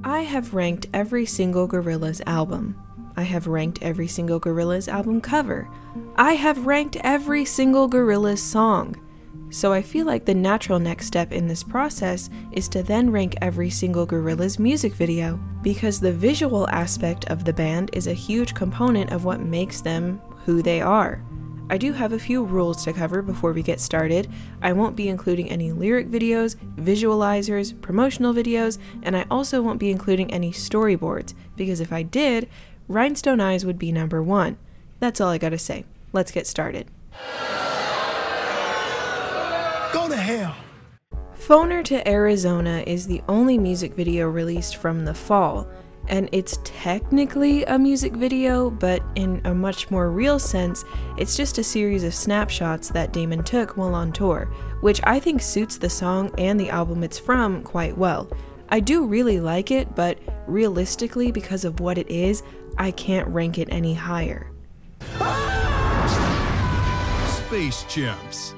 I have ranked every single Gorillaz album. I have ranked every single Gorillaz album cover. I have ranked every single Gorillaz song. So I feel like the natural next step in this process is to then rank every single Gorillaz music video, because the visual aspect of the band is a huge component of what makes them who they are. I do have a few rules to cover before we get started. I won't be including any lyric videos, visualizers, promotional videos, and I also won't be including any storyboards, because if I did, Rhinestone Eyes would be number one. That's all I gotta say. Let's get started. Go to hell. Phoner to Arizona is the only music video released from the fall, and it's technically a music video, but in a much more real sense, it's just a series of snapshots that Damon took while on tour, which I think suits the song and the album it's from quite well. I do really like it, but realistically, because of what it is, I can't rank it any higher. Space Chimps.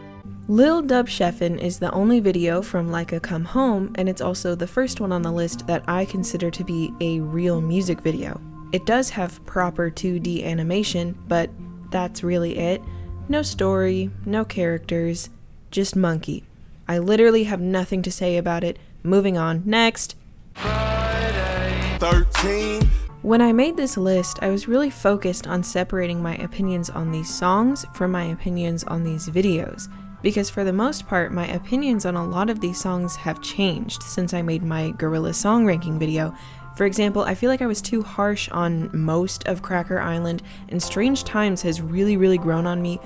Lil Dub Sheffin is the only video from Like a Come Home, and it's also the first one on the list that I consider to be a real music video. It does have proper 2D animation, but that's really it. No story, no characters, just monkey. I literally have nothing to say about it. Moving on, next. Friday 13. When I made this list, I was really focused on separating my opinions on these songs from my opinions on these videos, because for the most part, my opinions on a lot of these songs have changed since I made my Gorillaz song ranking video. For example, I feel like I was too harsh on most of Cracker Island, and Strange Times has really grown on me,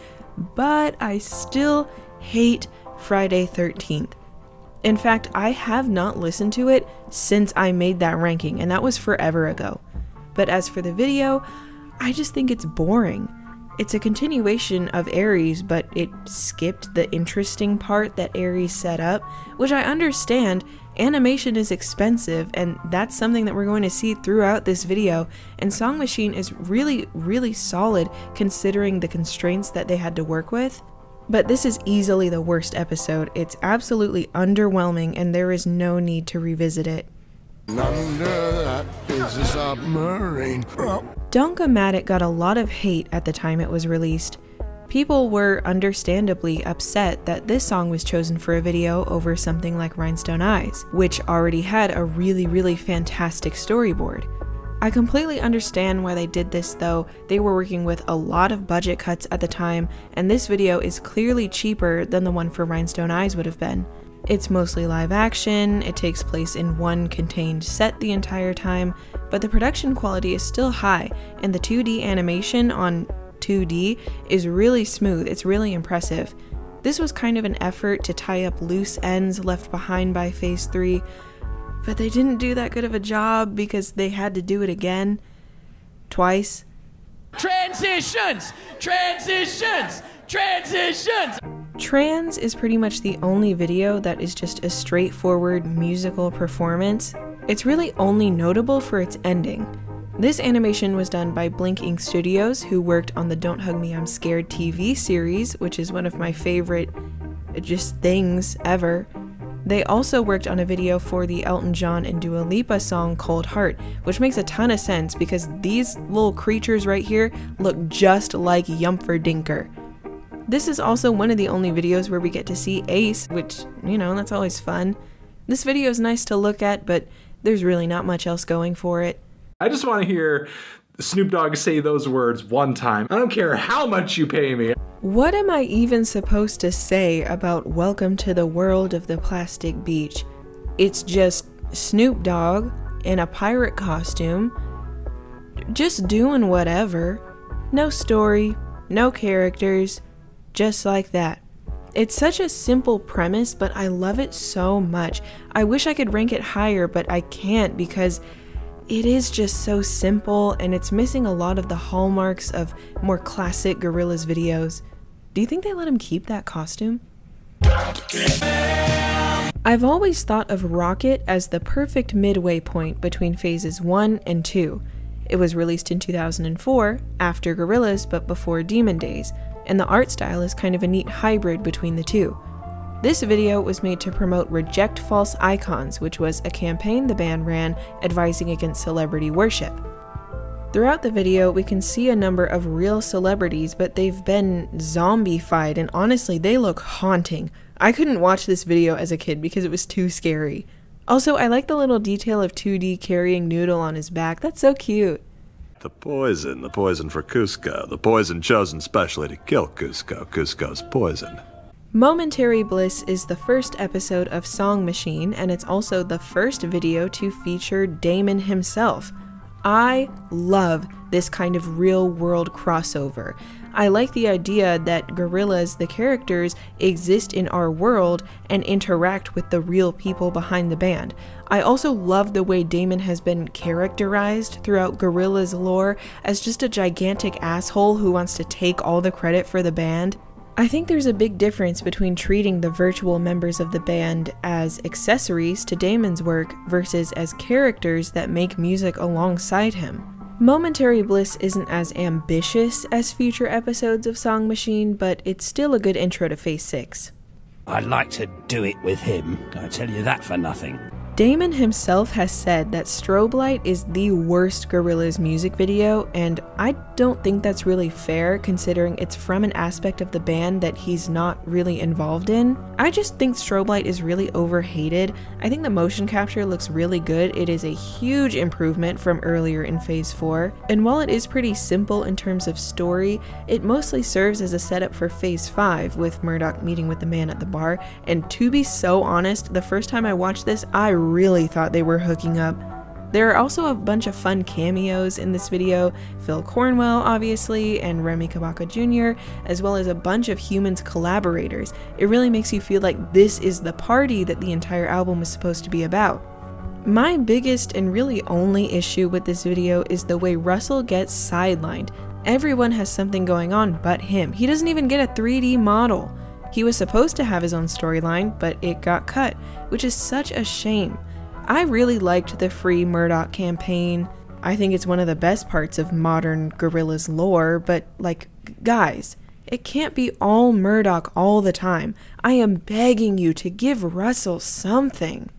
but I still hate Friday 13th. In fact, I have not listened to it since I made that ranking, and that was forever ago. But as for the video, I just think it's boring. It's a continuation of Aries, but it skipped the interesting part that Aries set up, which I understand. Animation is expensive, and that's something that we're going to see throughout this video, and Song Machine is really solid considering the constraints that they had to work with. But this is easily the worst episode. It's absolutely underwhelming, and there is no need to revisit it. Under that is a submarine. Donk-O-Matic got a lot of hate at the time it was released. People were understandably upset that this song was chosen for a video over something like Rhinestone Eyes, which already had a really fantastic storyboard. I completely understand why they did this though. They were working with a lot of budget cuts at the time, and this video is clearly cheaper than the one for Rhinestone Eyes would have been. It's mostly live action, it takes place in one contained set the entire time, but the production quality is still high, and the 2D animation on 2D is really smooth. It's really impressive. This was kind of an effort to tie up loose ends left behind by Phase 3, but they didn't do that good of a job because they had to do it again. Twice. Transitions! Transitions! Transitions! Trans is pretty much the only video that is just a straightforward musical performance. It's really only notable for its ending. This animation was done by Blink Ink Studios, who worked on the Don't Hug Me I'm Scared TV series, which is one of my favorite just things ever. They also worked on a video for the Elton John and Dua Lipa song Cold Heart, which makes a ton of sense because these little creatures right here look just like Yumferdinker. This is also one of the only videos where we get to see Ace, which, you know, that's always fun. This video is nice to look at, but there's really not much else going for it. I just want to hear Snoop Dogg say those words one time. I don't care how much you pay me. What am I even supposed to say about Welcome to the World of the Plastic Beach? It's just Snoop Dogg in a pirate costume, just doing whatever. No story, no characters. Just like that. It's such a simple premise, but I love it so much. I wish I could rank it higher, but I can't because it is just so simple and it's missing a lot of the hallmarks of more classic Gorillaz videos. Do you think they let him keep that costume? I've always thought of Rocket as the perfect midway point between phases 1 and 2. It was released in 2004, after Gorillaz but before Demon Days, and the art style is kind of a neat hybrid between the two. This video was made to promote Reject False Icons, which was a campaign the band ran advising against celebrity worship. Throughout the video, we can see a number of real celebrities, but they've been zombified, and honestly, they look haunting. I couldn't watch this video as a kid because it was too scary. Also, I like the little detail of 2D carrying Noodle on his back. That's so cute. The poison for Kuzco, the poison chosen specially to kill Kuzco, Kuzco's poison. Momentary Bliss is the first episode of Song Machine, and it's also the first video to feature Damon himself. I love this kind of real-world crossover. I like the idea that Gorillaz, the characters, exist in our world and interact with the real people behind the band. I also love the way Damon has been characterized throughout Gorillaz lore as just a gigantic asshole who wants to take all the credit for the band. I think there's a big difference between treating the virtual members of the band as accessories to Damon's work versus as characters that make music alongside him. Momentary Bliss isn't as ambitious as future episodes of Song Machine, but it's still a good intro to Phase 6. I'd like to do it with him, I tell you that for nothing. Damon himself has said that Strobe Light is the worst Gorillaz music video, and I don't think that's really fair considering it's from an aspect of the band that he's not really involved in. I just think Strobe Light is really overhated. I think the motion capture looks really good. It is a huge improvement from earlier in Phase 4, and while it is pretty simple in terms of story, it mostly serves as a setup for Phase 5 with Murdoch meeting with the man at the bar, and to be so honest, the first time I watched this, I really thought they were hooking up. There are also a bunch of fun cameos in this video, Phil Cornwell obviously, and Remy Kabaka Jr., as well as a bunch of Humans collaborators. It really makes you feel like this is the party that the entire album was supposed to be about. My biggest and really only issue with this video is the way Russell gets sidelined. Everyone has something going on but him. He doesn't even get a 3D model. He was supposed to have his own storyline, but it got cut, which is such a shame. I really liked the Free Murdoch campaign. I think it's one of the best parts of modern Gorillaz lore, but like, guys, it can't be all Murdoch all the time. I am begging you to give Russell something.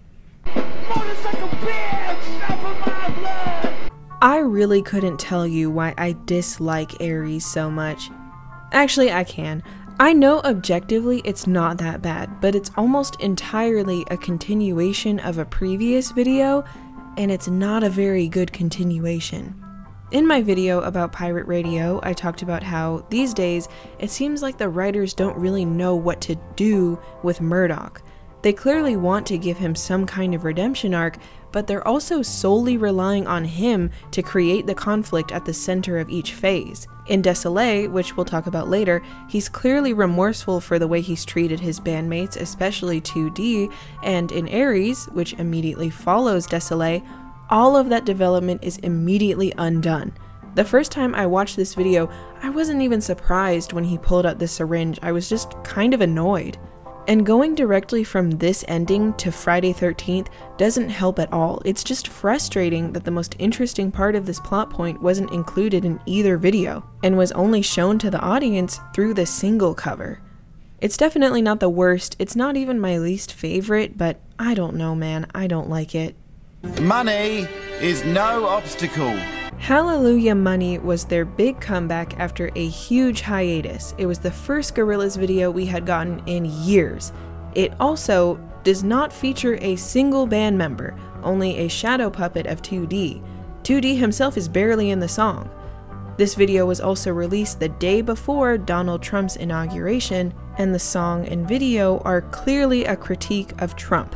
I really couldn't tell you why I dislike Aries so much. Actually, I can. I know objectively it's not that bad, but it's almost entirely a continuation of a previous video, and it's not a very good continuation. In my video about Pirate Radio, I talked about how, these days, it seems like the writers don't really know what to do with Murdoch. They clearly want to give him some kind of redemption arc, but they're also solely relying on him to create the conflict at the center of each phase. In Désolé, which we'll talk about later, he's clearly remorseful for the way he's treated his bandmates, especially 2D, and in Aries, which immediately follows Désolé, all of that development is immediately undone. The first time I watched this video, I wasn't even surprised when he pulled out the syringe. I was just kind of annoyed. And going directly from this ending to Friday 13th doesn't help at all. It's just frustrating that the most interesting part of this plot point wasn't included in either video, and was only shown to the audience through the single cover. It's definitely not the worst, it's not even my least favorite, but I don't know, man, I don't like it. Money is no obstacle. Hallelujah Money was their big comeback after a huge hiatus. It was the first Gorillaz video we had gotten in years. It also does not feature a single band member, only a shadow puppet of 2D. 2D himself is barely in the song. This video was also released the day before Donald Trump's inauguration, and the song and video are clearly a critique of Trump.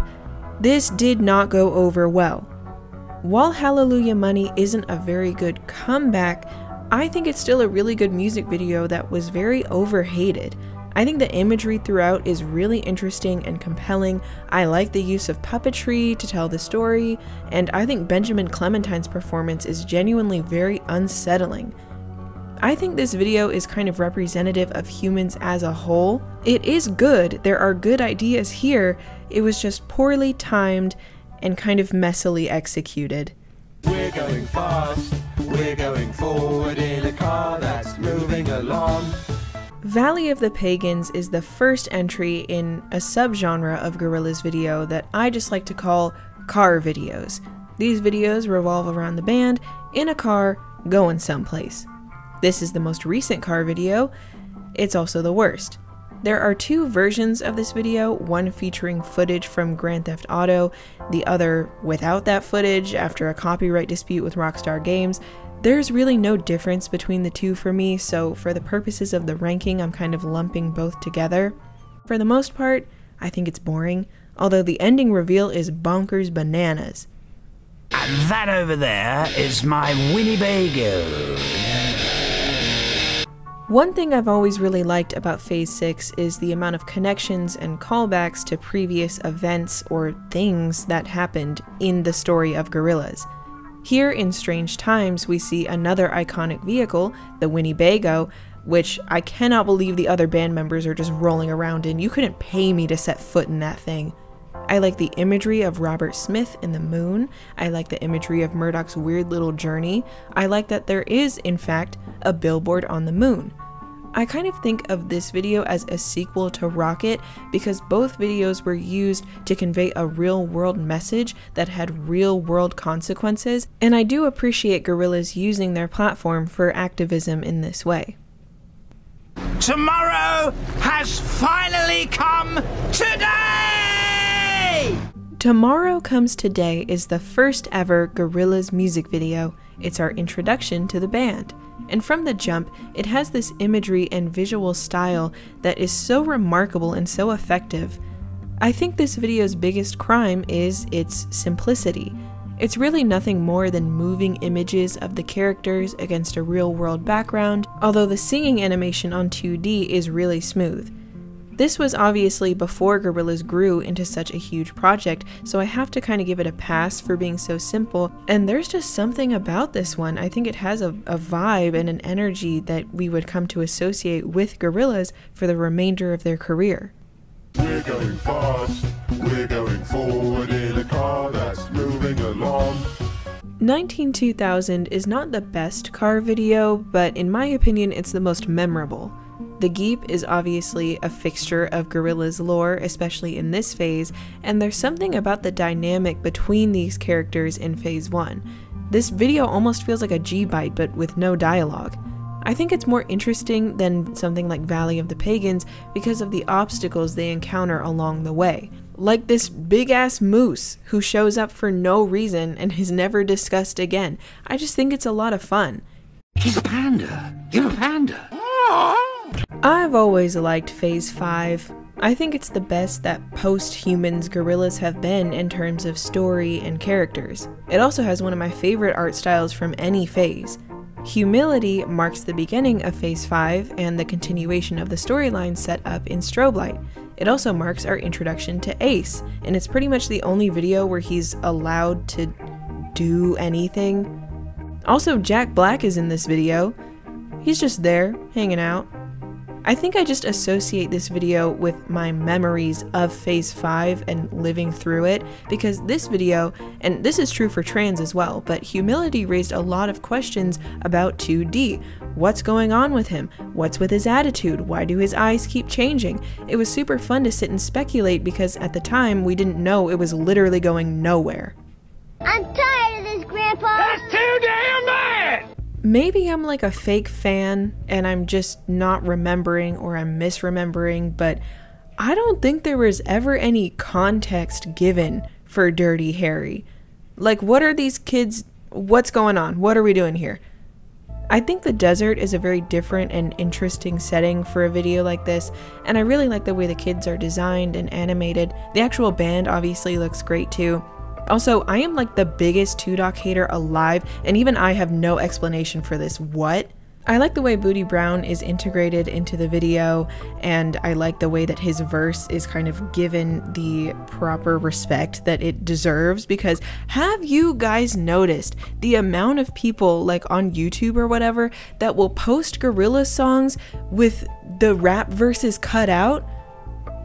This did not go over well. While Hallelujah Money isn't a very good comeback, I think it's still a really good music video that was very overhated. I think the imagery throughout is really interesting and compelling. I like the use of puppetry to tell the story, and I think Benjamin Clementine's performance is genuinely very unsettling. I think this video is kind of representative of Humans as a whole. It is good, there are good ideas here, it was just poorly timed and kind of messily executed. We're going fast, we're going forward in a car that's moving along. Valley of the Pagans is the first entry in a subgenre of Gorillaz video that I just like to call car videos. These videos revolve around the band in a car going someplace. This is the most recent car video. It's also the worst. There are two versions of this video, one featuring footage from Grand Theft Auto, the other without that footage after a copyright dispute with Rockstar Games. There's really no difference between the two for me, so for the purposes of the ranking, I'm kind of lumping both together. For the most part, I think it's boring, although the ending reveal is bonkers bananas. And that over there is my Winnebago. One thing I've always really liked about Phase 6 is the amount of connections and callbacks to previous events or things that happened in the story of Gorillaz. Here in Strange Times, we see another iconic vehicle, the Winnebago, which I cannot believe the other band members are just rolling around in. You couldn't pay me to set foot in that thing. I like the imagery of Robert Smith in the moon. I like the imagery of Murdoch's weird little journey. I like that there is, in fact, a billboard on the moon. I kind of think of this video as a sequel to Rocket because both videos were used to convey a real-world message that had real-world consequences, and I do appreciate Gorillaz using their platform for activism in this way. Tomorrow has finally come today! Tomorrow Comes Today is the first ever Gorillaz music video. It's our introduction to the band. And from the jump, it has this imagery and visual style that is so remarkable and so effective. I think this video's biggest crime is its simplicity. It's really nothing more than moving images of the characters against a real-world background, although the singing animation on 2D is really smooth. This was obviously before Gorillaz grew into such a huge project, so I have to kind of give it a pass for being so simple, and there's just something about this one. I think it has a vibe and an energy that we would come to associate with Gorillaz for the remainder of their career. We're going fast, we're going forward in a car that's moving along. 192000 is not the best car video, but in my opinion it's the most memorable. The Geep is obviously a fixture of Gorillaz lore, especially in this phase, and there's something about the dynamic between these characters in Phase 1. This video almost feels like a G-Byte, but with no dialogue. I think it's more interesting than something like Valley of the Pagans because of the obstacles they encounter along the way. Like this big-ass moose who shows up for no reason and is never discussed again. I just think it's a lot of fun. He's a panda. You're a panda. I've always liked Phase 5. I think it's the best that post-Humans Gorillaz have been in terms of story and characters. It also has one of my favorite art styles from any phase. Humility marks the beginning of Phase 5 and the continuation of the storyline set up in Strobe Light. It also marks our introduction to Ace, and it's pretty much the only video where he's allowed to do anything. Also, Jack Black is in this video. He's just there, hanging out. I think I just associate this video with my memories of Phase 5 and living through it, because this video, and this is true for Trans as well, but Humility raised a lot of questions about 2D. What's going on with him? What's with his attitude? Why do his eyes keep changing? It was super fun to sit and speculate because at the time we didn't know it was literally going nowhere. I'm tired of this, Grandpa! That's too damn bad! Maybe I'm like a fake fan and I'm just not remembering or I'm misremembering, but I don't think there was ever any context given for Dirty Harry. Like, what are these kids? What's going on? What are we doing here? I think the desert is a very different and interesting setting for a video like this, and I really like the way the kids are designed and animated. The actual band obviously looks great too. Also, I am like the biggest Tudoc hater alive, and even I have no explanation for this. What? I like the way Booty Brown is integrated into the video, and I like the way that his verse is kind of given the proper respect that it deserves, because have you guys noticed the amount of people like on YouTube or whatever that will post Gorillaz songs with the rap verses cut out?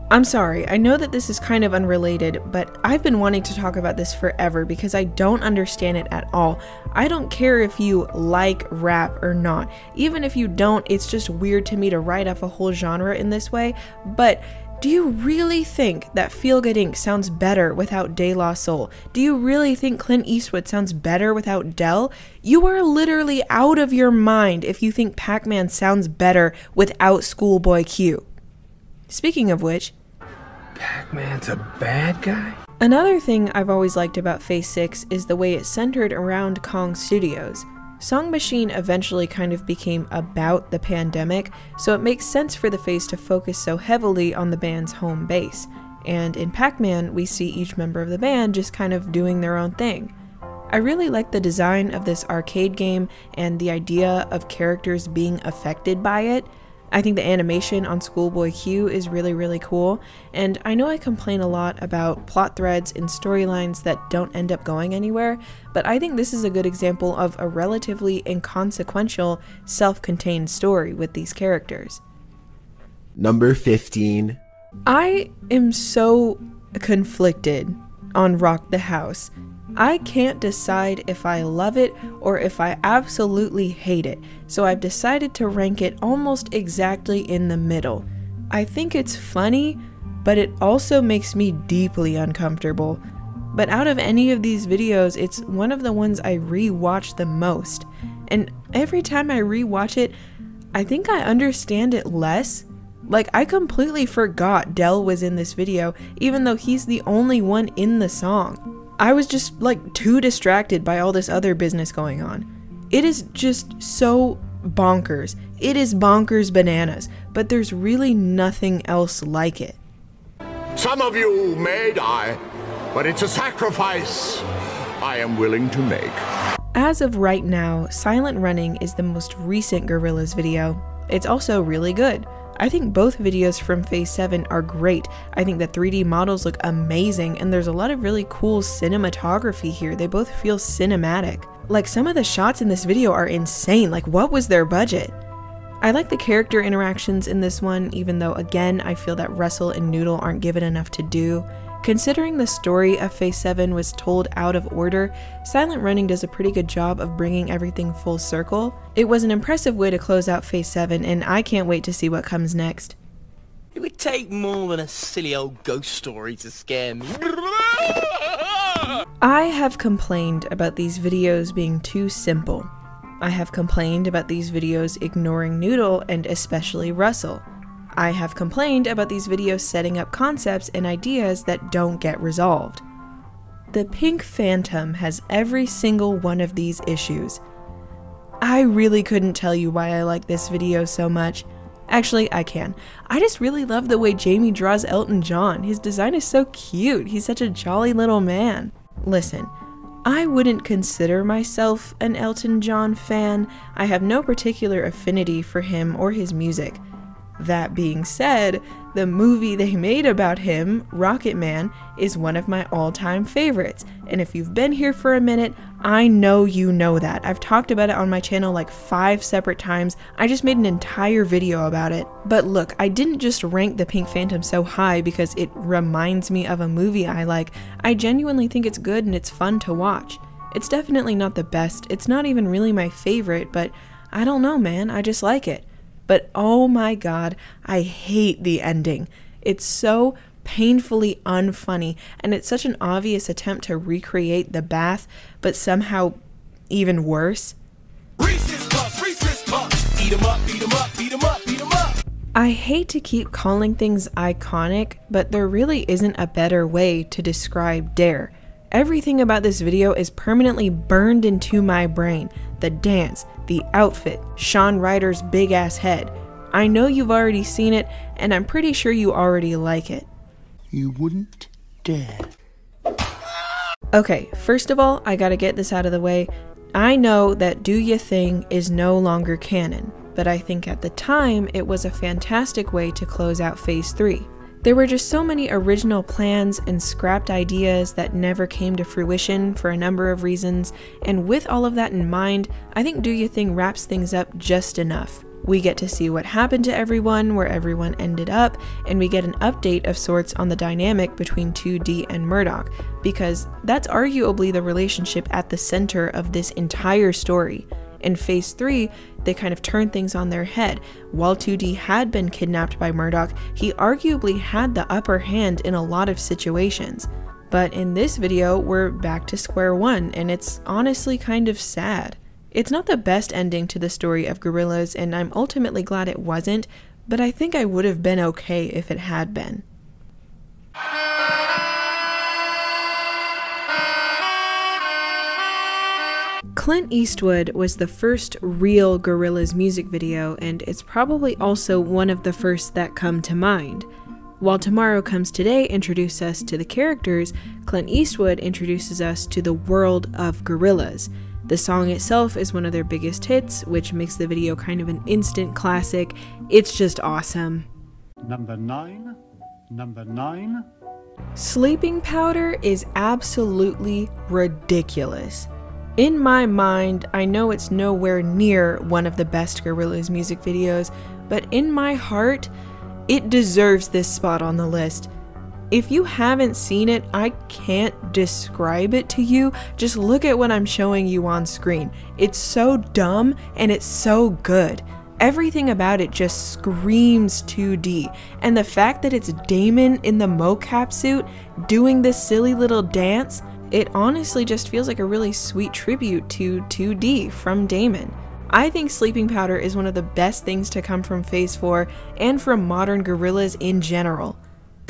I'm sorry, I know that this is kind of unrelated, but I've been wanting to talk about this forever because I don't understand it at all. I don't care if you like rap or not. Even if you don't, it's just weird to me to write off a whole genre in this way, but do you really think that Feel Good Inc. sounds better without De La Soul? Do you really think Clint Eastwood sounds better without Del? You are literally out of your mind if you think Pac-Man sounds better without Schoolboy Q. Speaking of which, Pac-Man's a bad guy? Another thing I've always liked about Phase 6 is the way it centered around Kong Studios. Song Machine eventually kind of became about the pandemic, so it makes sense for the phase to focus so heavily on the band's home base. And in Pac-Man, we see each member of the band just kind of doing their own thing. I really like the design of this arcade game and the idea of characters being affected by it. I think the animation on Schoolboy Q is really, really cool, and I know I complain a lot about plot threads and storylines that don't end up going anywhere, but I think this is a good example of a relatively inconsequential, self-contained story with these characters. Number 15. I am so conflicted on Rock the House. I can't decide if I love it or if I absolutely hate it, so I've decided to rank it almost exactly in the middle. I think it's funny, but it also makes me deeply uncomfortable. But out of any of these videos, it's one of the ones I re-watch the most. And every time I re-watch it, I think I understand it less. Like, I completely forgot Del was in this video, even though he's the only one in the song. I was just like too distracted by all this other business going on. It is just so bonkers. It is bonkers bananas, but there's really nothing else like it. Some of you may die, but it's a sacrifice I am willing to make. As of right now, Silent Running is the most recent Gorillaz video. It's also really good. I think both videos from Phase 7 are great. I think the 3D models look amazing, and there's a lot of really cool cinematography here. They both feel cinematic. Like, some of the shots in this video are insane. Like, what was their budget? I like the character interactions in this one, even though, again, I feel that Russell and Noodle aren't given enough to do. Considering the story of Phase 7 was told out of order, Silent Running does a pretty good job of bringing everything full circle. It was an impressive way to close out Phase 7, and I can't wait to see what comes next. It would take more than a silly old ghost story to scare me. I have complained about these videos being too simple. I have complained about these videos ignoring Noodle and especially Russell. I have complained about these videos setting up concepts and ideas that don't get resolved. The Pink Phantom has every single one of these issues. I really couldn't tell you why I like this video so much. Actually, I can. I just really love the way Jamie draws Elton John. His design is so cute. He's such a jolly little man. Listen, I wouldn't consider myself an Elton John fan. I have no particular affinity for him or his music. That being said, the movie they made about him, Rocketman, is one of my all-time favorites, and if you've been here for a minute, I know you know that. I've talked about it on my channel like 5 separate times. I just made an entire video about it. But look, I didn't just rank the Pink Phantom so high because it reminds me of a movie I like. I genuinely think it's good and it's fun to watch. It's definitely not the best, it's not even really my favorite, but I don't know, man, I just like it. But oh my god, I hate the ending. It's so painfully unfunny, and it's such an obvious attempt to recreate the bath, but somehow even worse. Reese's Puffs, eat 'em up, beat 'em up, beat 'em up, beat 'em up. I hate to keep calling things iconic, but there really isn't a better way to describe Dare. Everything about this video is permanently burned into my brain. The dance, the outfit, Shawn Ryder's big ass head. I know you've already seen it, and I'm pretty sure you already like it. You wouldn't dare. Okay, first of all, I gotta get this out of the way. I know that Do Ya Thing is no longer canon, but I think at the time it was a fantastic way to close out Phase 3. There were just so many original plans and scrapped ideas that never came to fruition for a number of reasons, and with all of that in mind, I think Do Ya Thing wraps things up just enough. We get to see what happened to everyone, where everyone ended up, and we get an update of sorts on the dynamic between 2D and Murdoch, because that's arguably the relationship at the center of this entire story. In Phase 3, they kind of turn things on their head. While 2D had been kidnapped by Murdoch, he arguably had the upper hand in a lot of situations. But in this video, we're back to square one, and it's honestly kind of sad. It's not the best ending to the story of Gorillaz, and I'm ultimately glad it wasn't, but I think I would have been okay if it had been. Clint Eastwood was the first real Gorillaz music video, and it's probably also one of the first that come to mind. While Tomorrow Comes Today introduced us to the characters, Clint Eastwood introduces us to the world of Gorillaz. The song itself is one of their biggest hits, which makes the video kind of an instant classic. It's just awesome. Number 9. Sleeping Powder is absolutely ridiculous. In my mind, I know it's nowhere near one of the best Gorillaz music videos, but in my heart, it deserves this spot on the list. If you haven't seen it, I can't describe it to you. Just look at what I'm showing you on screen. It's so dumb and it's so good. Everything about it just screams 2D, and the fact that it's Damon in the mocap suit doing this silly little dance, it honestly just feels like a really sweet tribute to 2D from Damon. I think Sleeping Powder is one of the best things to come from Phase 4 and from modern Gorillaz in general.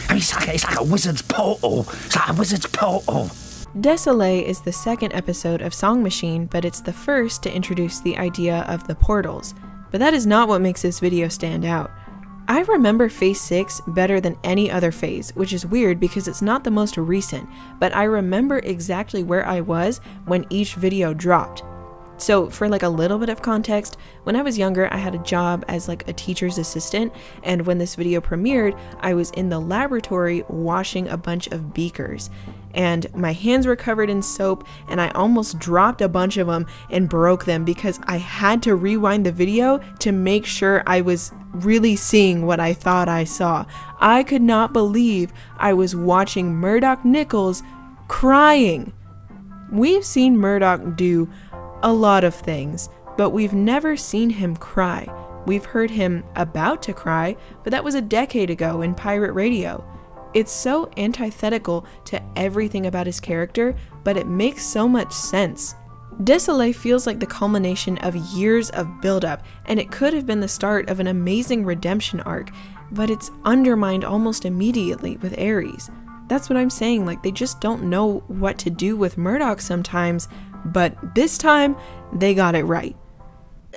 It's like a wizard's portal. It's like a wizard's portal. Désolé is the second episode of Song Machine, but it's the first to introduce the idea of the portals. But that is not what makes this video stand out. I remember Phase 6 better than any other phase, which is weird because it's not the most recent, but I remember exactly where I was when each video dropped. So for like a little bit of context, when I was younger, I had a job as like a teacher's assistant, and when this video premiered, I was in the laboratory washing a bunch of beakers, and my hands were covered in soap, and I almost dropped a bunch of them and broke them because I had to rewind the video to make sure I was really seeing what I thought I saw. I could not believe I was watching Murdoch Nichols crying. We've seen Murdoch do a lot of things, but we've never seen him cry. We've heard him about to cry, but that was a decade ago in pirate radio. It's so antithetical to everything about his character, but it makes so much sense. Désolé feels like the culmination of years of buildup, and it could have been the start of an amazing redemption arc, but it's undermined almost immediately with Aries. That's what I'm saying, like they just don't know what to do with Murdoch sometimes, but this time, they got it right.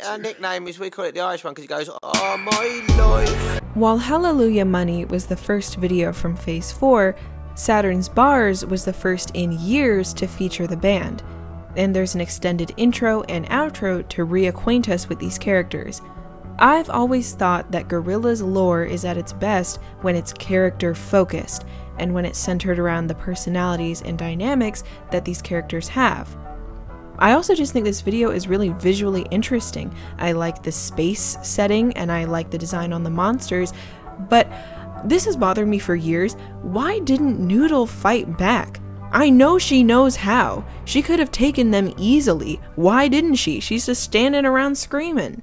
Our nickname is, we call it the Irish one because it goes, oh my life. While Hallelujah Money was the first video from Phase 4, Saturn's Bars was the first in years to feature the band. And there's an extended intro and outro to reacquaint us with these characters. I've always thought that Gorillaz lore is at its best when it's character focused, and when it's centered around the personalities and dynamics that these characters have. I also just think this video is really visually interesting. I like the space setting and I like the design on the monsters, but this has bothered me for years. Why didn't Noodle fight back? I know she knows how. She could have taken them easily. Why didn't she? She's just standing around screaming.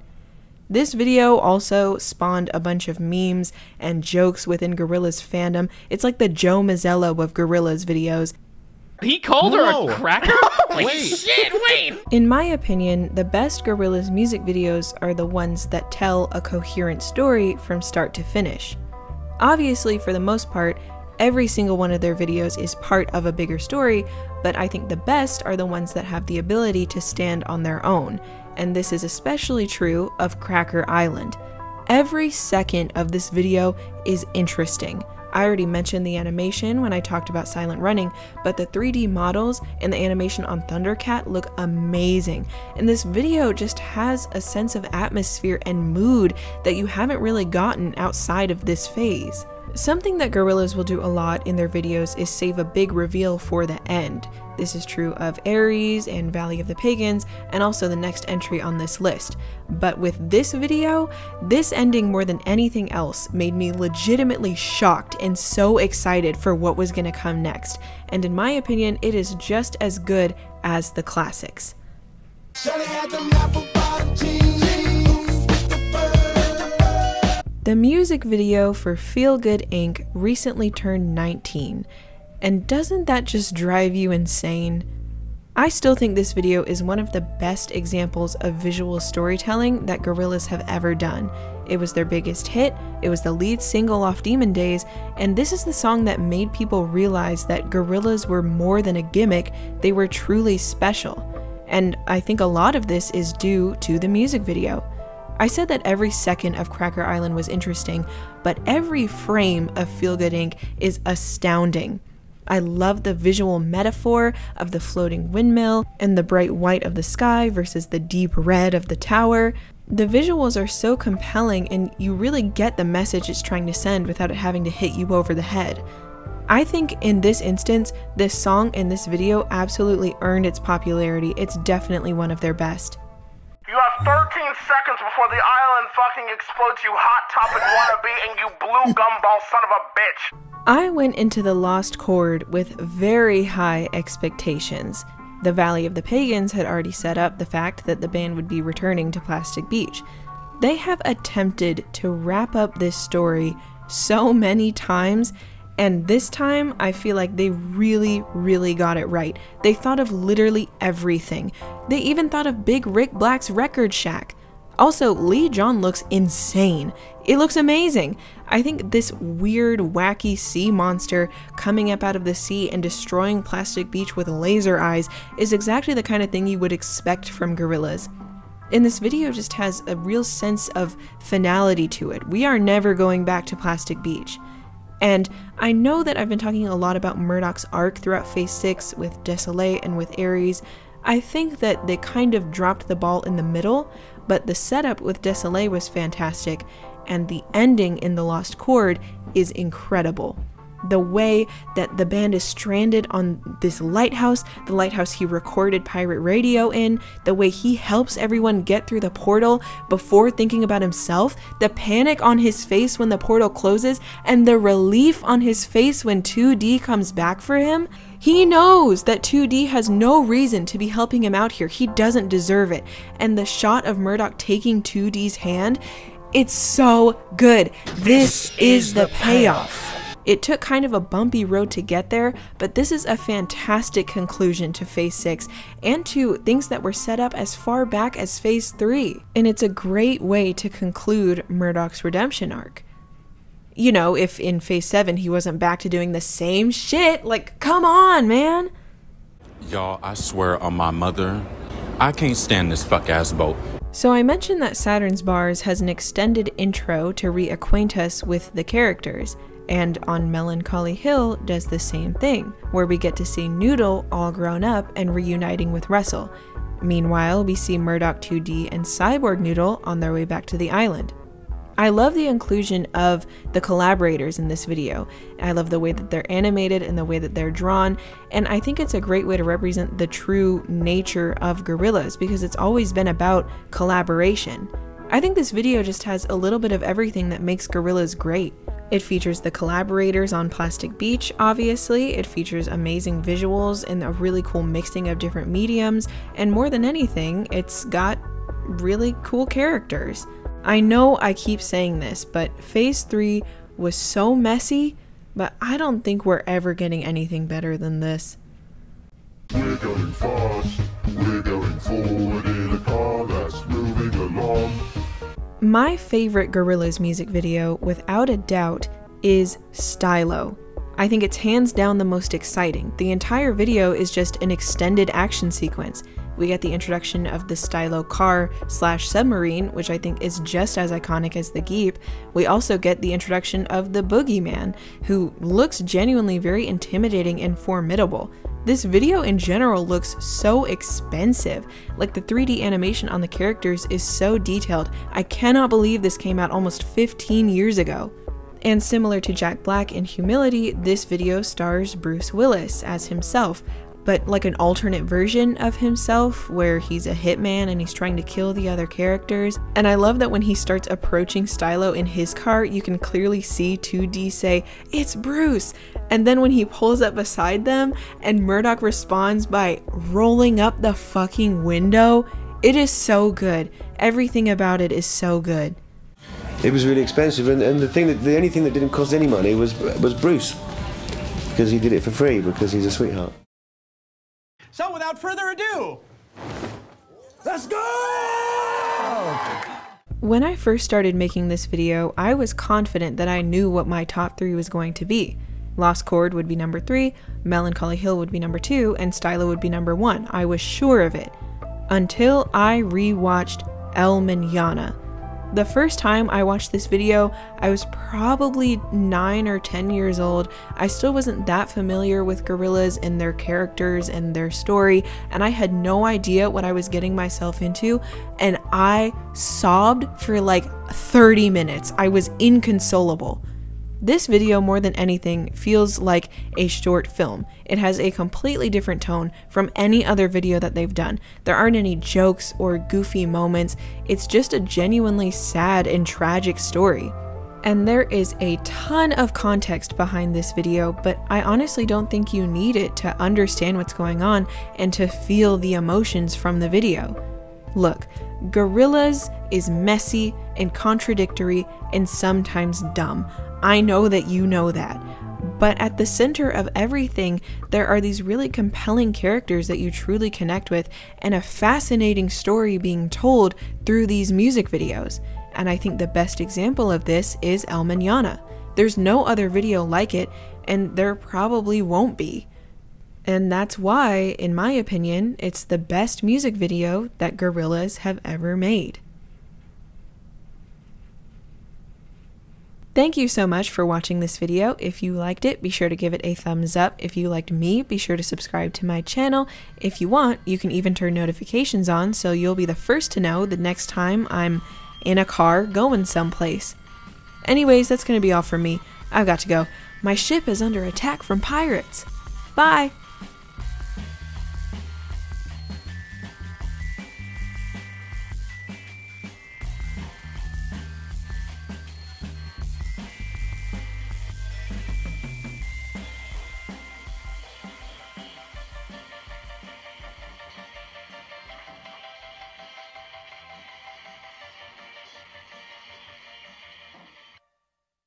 This video also spawned a bunch of memes and jokes within Gorillaz fandom. It's like the Joe Mazzello of Gorillaz videos. He called her a cracker? Like, Wait. shit, wait! In my opinion, the best Gorillaz music videos are the ones that tell a coherent story from start to finish. Obviously, for the most part, every single one of their videos is part of a bigger story, but I think the best are the ones that have the ability to stand on their own, and this is especially true of Cracker Island. Every second of this video is interesting. I already mentioned the animation when I talked about Silent Running, but the 3D models and the animation on Thundercat look amazing, and this video just has a sense of atmosphere and mood that you haven't really gotten outside of this phase. Something that Gorillaz will do a lot in their videos is save a big reveal for the end. This is true of Ares and Valley of the Pagans, and also the next entry on this list. But with this video, this ending more than anything else made me legitimately shocked and so excited for what was going to come next. And in my opinion, it is just as good as the classics. The music video for Feel Good Inc. recently turned 19. And doesn't that just drive you insane? I still think this video is one of the best examples of visual storytelling that Gorillaz have ever done. It was their biggest hit, it was the lead single off Demon Days, and this is the song that made people realize that Gorillaz were more than a gimmick, they were truly special. And I think a lot of this is due to the music video. I said that every second of Cracker Island was interesting, but every frame of Feel Good Inc. is astounding. I love the visual metaphor of the floating windmill and the bright white of the sky versus the deep red of the tower. The visuals are so compelling and you really get the message it's trying to send without it having to hit you over the head. I think in this instance, this song and this video absolutely earned its popularity. It's definitely one of their best. You have 13 seconds before the island fucking explodes, you hot topic wannabe, and you blue gumball son of a bitch. I went into The Lost Chord with very high expectations. The Valley of the Pagans had already set up the fact that the band would be returning to Plastic Beach. They have attempted to wrap up this story so many times, and this time I feel like they really got it right. They thought of literally everything. They even thought of Big Rick Black's Record Shack. Also, Lee John looks insane. It looks amazing. I think this weird, wacky sea monster coming up out of the sea and destroying Plastic Beach with laser eyes is exactly the kind of thing you would expect from Gorillaz. And this video just has a real sense of finality to it. We are never going back to Plastic Beach. And I know that I've been talking a lot about Murdoch's arc throughout Phase 6 with Desolate and with Ares. I think that they kind of dropped the ball in the middle, but the setup with Desolate was fantastic, and the ending in The Lost Chord is incredible. The way that the band is stranded on this lighthouse, the lighthouse he recorded pirate radio in, the way he helps everyone get through the portal before thinking about himself, the panic on his face when the portal closes, and the relief on his face when 2D comes back for him. He knows that 2D has no reason to be helping him out here. He doesn't deserve it. And the shot of Murdoch taking 2D's hand, it's so good. This is the payoff. It took kind of a bumpy road to get there, but this is a fantastic conclusion to Phase 6 and to things that were set up as far back as Phase 3. And it's a great way to conclude Murdoch's redemption arc. You know, if in Phase 7 he wasn't back to doing the same shit, like, come on, man! Y'all, I swear on my mother, I can't stand this fuck-ass boat. So I mentioned that Saturn's Bars has an extended intro to reacquaint us with the characters. And On Melancholy Hill does the same thing, where we get to see Noodle all grown up and reuniting with Russell. Meanwhile, we see Murdoch 2D and Cyborg Noodle on their way back to the island. I love the inclusion of the collaborators in this video. I love the way that they're animated and the way that they're drawn, and I think it's a great way to represent the true nature of Gorillaz because it's always been about collaboration. I think this video just has a little bit of everything that makes Gorillaz great. It features the collaborators on Plastic Beach, obviously. It features amazing visuals and a really cool mixing of different mediums, and more than anything, it's got really cool characters. I know I keep saying this, but Phase 3 was so messy, but I don't think we're ever getting anything better than this. We're going fast, we're going forward in a car that's moving along. My favorite Gorillaz music video, without a doubt, is Stylo. I think it's hands down the most exciting. The entire video is just an extended action sequence. We get the introduction of the Stylo car/submarine, which I think is just as iconic as the Geep. We also get the introduction of the Boogeyman, who looks genuinely very intimidating and formidable. This video in general looks so expensive. Like, the 3D animation on the characters is so detailed. I cannot believe this came out almost 15 years ago. And similar to Jack Black in Humility, this video stars Bruce Willis as himself, but like an alternate version of himself where he's a hitman and he's trying to kill the other characters. And I love that when he starts approaching Stylo in his car, you can clearly see 2D say, "It's Bruce!" And then when he pulls up beside them and Murdock responds by rolling up the fucking window, it is so good. Everything about it is so good. It was really expensive, and the only thing that didn't cost any money was Bruce, because he did it for free because he's a sweetheart. So without further ado, let's go! When I first started making this video, I was confident that I knew what my top 3 was going to be. Lost Chord would be number 3, Melancholy Hill would be number 2, and Stylo would be number 1. I was sure of it. Until I rewatched El Mañana. The first time I watched this video, I was probably 9 or 10 years old. I still wasn't that familiar with Gorillaz and their characters and their story, and I had no idea what I was getting myself into, and I sobbed for like 30 minutes. I was inconsolable. This video, more than anything, feels like a short film. It has a completely different tone from any other video that they've done. There aren't any jokes or goofy moments. It's just a genuinely sad and tragic story. And there is a ton of context behind this video, but I honestly don't think you need it to understand what's going on and to feel the emotions from the video. Look, Gorillaz is messy and contradictory and sometimes dumb. I know that you know that. But at the center of everything, there are these really compelling characters that you truly connect with and a fascinating story being told through these music videos. And I think the best example of this is El Mañana. There's no other video like it, and there probably won't be. And that's why, in my opinion, it's the best music video that Gorillaz have ever made. Thank you so much for watching this video. If you liked it, be sure to give it a thumbs up. If you liked me, be sure to subscribe to my channel. If you want, you can even turn notifications on so you'll be the first to know the next time I'm in a car going someplace. Anyways, that's going to be all for me. I've got to go. My ship is under attack from pirates. Bye!